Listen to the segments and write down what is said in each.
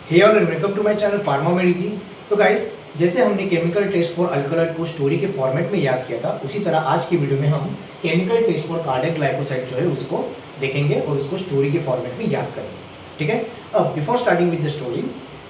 Hey all and welcome to my channel pharma medicine. तो guys, जैसे हमने chemical test for alkaloid को story के फॉर्मेट में याद किया था, उसी तरह आज की वीडियो में हम chemical test for cardiac glycoside जो है उसको देखेंगे और उसको स्टोरी के फॉर्मेट में याद करेंगे। ठीक है। अब before starting with the story,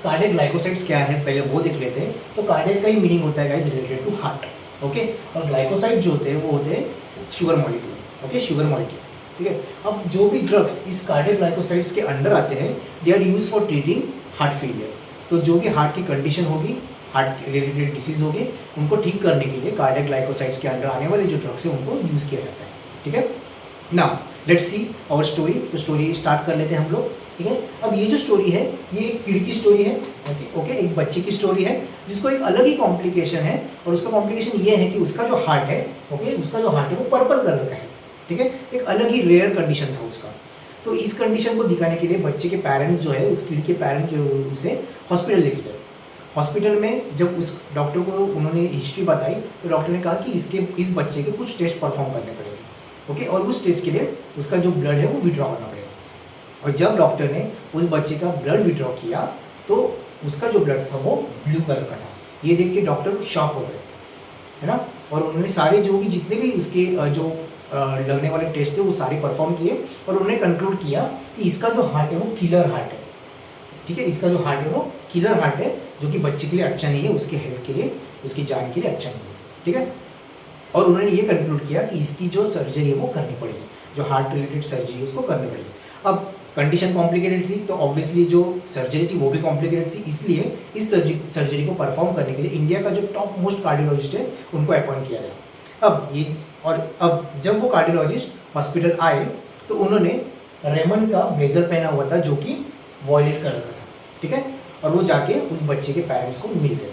cardiac glycosides क्या है पहले वो देख लेते हैं। तो कार्डियक का ही मीनिंग होता है guys related to heart. Okay. और ग्लाइकोसाइड जो होते हैं वो होते हैं sugar molecule. Okay, sugar molecule. ठीक है। अब जो भी ड्रग्स इस कार्डियक ग्लाइकोसाइड्स के अंडर आते हैं, they are use for treating heart failure. तो जो भी हार्ट की कंडीशन होगी, हार्ट रिलेटेड डिसीज होगी, उनको ठीक करने के लिए कार्डियक ग्लाइकोसाइड्स के अंडर आने वाले जो ड्रग्स है उनको यूज़ किया जाता है। ठीक है। Now let's see our story. तो स्टोरी स्टार्ट कर लेते हैं हम लोग। ठीक है। अब ये जो स्टोरी है ये एक कीड़ी की स्टोरी है। ओके, एक बच्चे की स्टोरी है जिसको एक अलग ही कॉम्प्लिकेशन है, और उसका कॉम्प्लिकेशन ये है कि उसका जो हार्ट है, ओके, उसका जो हार्ट है वो पर्पल कलर का है। ठीक है। एक अलग ही रेयर कंडीशन था उसका। तो इस कंडीशन को दिखाने के लिए बच्चे के पेरेंट्स जो है, उस कीड़ी के पेरेंट्स जो है उसे हॉस्पिटल लेके गए। हॉस्पिटल में जब उस डॉक्टर को उन्होंने हिस्ट्री बताई तो डॉक्टर ने कहा कि इस बच्चे के कुछ टेस्ट परफॉर्म करने पड़ेंगे। ओके। और उस टेस्ट के लिए उसका जो ब्लड है वो विड्रॉ करना पड़ेगा। और जब डॉक्टर ने उस बच्चे का ब्लड विड्रॉ किया तो उसका जो ब्लड था वो ब्लू कलर का था। ये देख के डॉक्टर शॉक हो गए, है ना। और उन्होंने सारे जो भी जितने भी उसके जो लगने वाले टेस्ट थे वो सारे परफॉर्म किए, और उन्होंने कंक्लूड किया कि इसका जो हार्ट है वो किलर हार्ट है। ठीक है। इसका जो हार्ट है वो किलर हार्ट है, जो कि बच्चे के लिए अच्छा नहीं है, उसके हेल्थ के लिए, उसकी जान के लिए अच्छा नहीं है। ठीक है। और उन्होंने ये कंक्लूड किया कि इसकी जो सर्जरी है वो करनी पड़ेगी, जो हार्ट रिलेटेड सर्जरी है उसको करनी पड़ेगी। अब कंडीशन कॉम्प्लिकेटेड थी तो ऑब्वियसली जो सर्जरी थी वो भी कॉम्प्लिकेटेड थी, इसलिए इस सर्जरी को परफॉर्म करने के लिए इंडिया का जो टॉप मोस्ट कार्डियोलॉजिस्ट है उनको अपॉइंट किया गया। अब जब वो कार्डियोलॉजिस्ट हॉस्पिटल आए तो उन्होंने रेमंड का ब्लेजर पहना हुआ था जो कि वॉयलेट कलर का था। ठीक है। और वो जाके उस बच्चे के पेरेंट्स को मिल गए।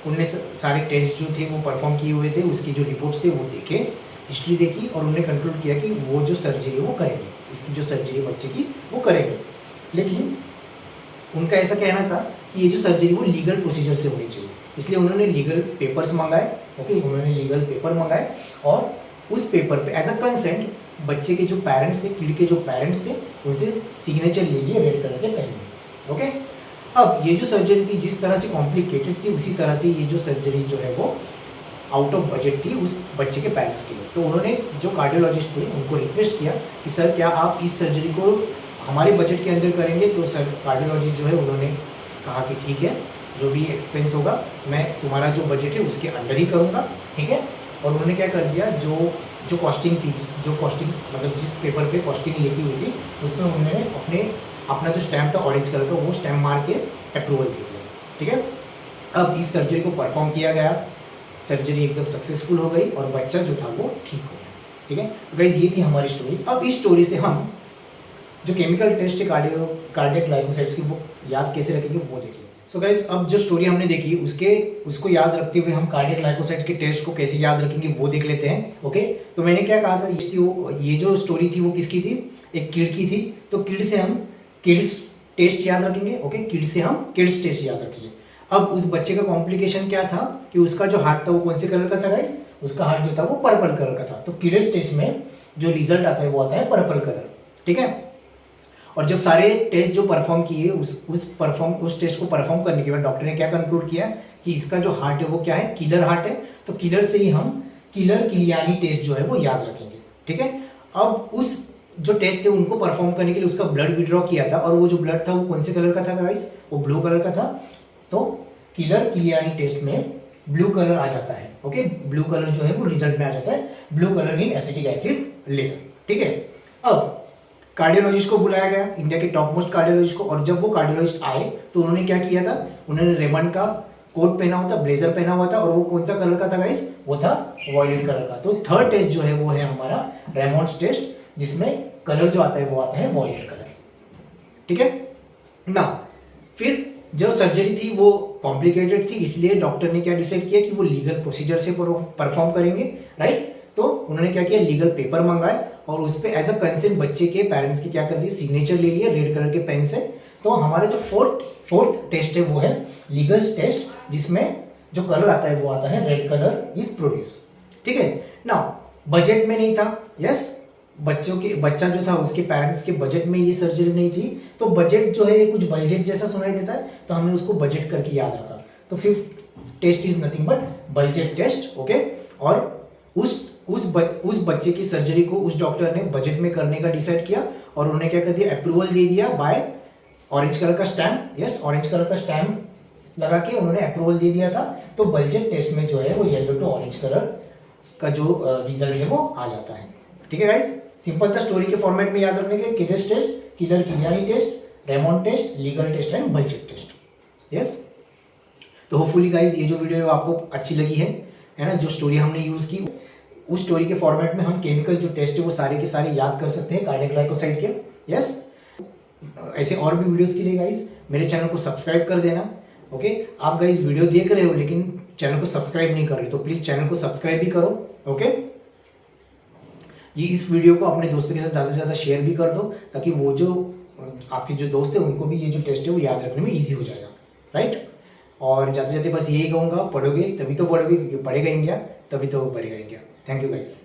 उनने सारे टेस्ट जो थे वो परफॉर्म किए हुए थे, उसकी जो रिपोर्ट्स थे वो देखे, हिस्ट्री देखी, और उन्होंने कंक्लूड किया कि वो जो सर्जरी है वो करेंगे, इसकी जो सर्जरी बच्चे की वो करेंगे। लेकिन उनका ऐसा कहना था कि ये जो सर्जरी वो लीगल प्रोसीजर से होनी चाहिए, इसलिए उन्होंने लीगल पेपर्स मंगाए। ओके, उन्होंने लीगल पेपर मंगाए और उस पेपर पे एज अ कंसेंट बच्चे के जो पेरेंट्स थे, कीड़ी के जो पेरेंट्स थे, उनसे सिग्नेचर ले लिए रेड कलर के पेन में। ओके। अब ये जो सर्जरी थी जिस तरह से कॉम्प्लिकेटेड थी, उसी तरह से ये जो सर्जरी जो है वो आउट ऑफ बजट थी उस बच्चे के पेरेंट्स के लिए। तो उन्होंने जो कार्डियोलॉजिस्ट थे उनको रिक्वेस्ट किया कि सर क्या आप इस सर्जरी को हमारे बजट के अंदर करेंगे। तो सर कार्डियोलॉजिस्ट जो है उन्होंने कहा कि ठीक है, जो भी एक्सपेंस होगा मैं तुम्हारा जो बजट है उसके अंडर ही करूँगा। ठीक है। और उन्होंने क्या कर दिया, जो कॉस्टिंग थी, जिस पेपर पे कॉस्टिंग लिखी हुई थी उसमें उन्होंने अपना जो स्टैम्प था ऑरेंज कलर का वो स्टैम्प मार के अप्रूवल दे दिया। ठीक है। अब इस सर्जरी को परफॉर्म किया गया, सर्जरी एकदम सक्सेसफुल हो गई और बच्चा जो था वो ठीक हो गया। ठीक है। तो गाइस ये थी हमारी स्टोरी। अब इस स्टोरी से हम जो केमिकल टेस्ट है कार्डियक ग्लाइकोसाइड्स की वो याद कैसे रखेंगे वो देख लेंगे। सो गाइस, अब जो स्टोरी हमने देखी उसको याद रखते हुए हम कार्डियक ग्लाइकोसाइड्स के टेस्ट को कैसे याद रखेंगे वो देख लेते हैं। ओके। तो मैंने क्या कहा था, ये जो स्टोरी थी वो किसकी थी, एक कीड़ की थी। तो कीड़ से हम किड्स टेस्ट याद रखेंगे। ओके, कीड़ से हम किड्स टेस्ट याद रखेंगे। अब उस बच्चे का कॉम्प्लिकेशन क्या था कि उसका जो हार्ट था वो कौन से कलर का था गाइस, उसका हार्ट जो था वो पर्पल कलर का था। तो किड्स टेस्ट में जो रिजल्ट आता है वो आता है पर्पल कलर। ठीक है। और जब सारे टेस्ट जो परफॉर्म किए उस टेस्ट को परफॉर्म करने के बाद डॉक्टर ने क्या कंक्लूड किया कि इसका जो हार्ट है वो क्या है, किलर हार्ट है। तो किलर से ही हम किलर किलियानी टेस्ट जो है वो याद रखेंगे। ठीक है। अब उस जो टेस्ट थे उनको परफॉर्म करने के लिए उसका ब्लड विड्रॉ किया था, और वो जो ब्लड था वो कौन से कलर का था गाइस, वो ब्लू कलर का था। तो किलर किलियानी टेस्ट में ब्लू कलर आ जाता है। ओके, ब्लू कलर जो है वो रिजल्ट में आ जाता है, ब्लू कलर इन एसिटिक एसिड लेकर। ठीक है। अब कार्डियोलॉजिस्ट को बुलाया गया, इंडिया के टॉप मोस्ट कार्डियोलॉजिस्ट को, और जब वो कार्डियोलॉजिस्ट आए तो उन्होंने क्या किया था, उन्होंने रेमंड का कोट पहना हुआ था, ब्लेजर पहना हुआ था, और वो कौन सा कलर का था गाइस, वो था वॉयलेट कलर का। तो थर्ड टेस्ट जो है वो है हमारा रेमंड्स टेस्ट, जिसमें कलर जो आता है वो आता है वॉयलेट कलर। ठीक है ना। फिर जो सर्जरी थी वो कॉम्प्लिकेटेड थी, इसलिए डॉक्टर ने क्या डिसाइड किया कि वो लीगल प्रोसीजर से परफॉर्म करेंगे। राइट। तो उन्होंने क्या किया, लीगल पेपर मंगाए और उस पर एज अ कंसेंट बच्चे के पेरेंट्स की क्या कर दी, सिग्नेचर ले लिए रेड कलर के पेन से। तो हमारा जो फोर्थ टेस्ट है वो है लीगल टेस्ट, जिसमें जो कलर आता है वो आता है रेड कलर इज प्रोड्यूस। ठीक है ना। बजट में नहीं था, यस, बच्चा जो था उसके पेरेंट्स के बजट में ये सर्जरी नहीं थी, तो बजट जो है कुछ बजट जैसा सुनाई देता है, तो हमने उसको बजट करके याद रखा। तो fifth test is nothing but Baljet test. Okay, और उस बच्चे की सर्जरी को उस डॉक्टर ने बजट में करने का डिसाइड किया और उन्होंने क्या कर दिया, अप्रूवल दे दिया बाय ऑरेंज कलर का स्टैम्प। यस, ऑरेंज कलर का स्टैम्प लगा के उन्होंने अप्रूवल दे दिया था। तो बजट टेस्ट में जो है वो येलो टू ऑरेंज कलर का जो रिजल्ट है वो आ जाता है। ठीक है गाइस, सिंपल था स्टोरी के फॉर्मेट में याद रखने के लिए। Keller's test, Keller Kiliani test, Raymond test, Legal test and Baljet test. Yes, तो होपफुली गाइस ये जो वीडियो है आपको अच्छी लगी है ना। जो स्टोरी हमने यूज की उस स्टोरी के फॉर्मेट में हम केमिकल जो टेस्ट है वो सारे के सारे याद कर सकते हैं कार्डियक ग्लाइकोसाइड के। यस, ऐसे और भी वीडियोस के लिए गाइस मेरे चैनल को सब्सक्राइब कर देना। ओके, आप गाइस वीडियो देख रहे हो लेकिन चैनल को सब्सक्राइब नहीं कर रहे, तो प्लीज चैनल को सब्सक्राइब भी करो। ओके, ये इस वीडियो को अपने दोस्तों के साथ ज़्यादा से ज़्यादा शेयर भी कर दो, ताकि वो जो आपके जो दोस्त है उनको भी ये जो टेस्ट है वो याद रखने में ईजी हो जाएगा। राइट, और जाते जाते बस यही कहूँगा, पढ़ोगे तभी तो पढ़ोगे, क्योंकि पढ़ेगा इंडिया तभी तो बढ़ेगा इंडिया। Thank you guys.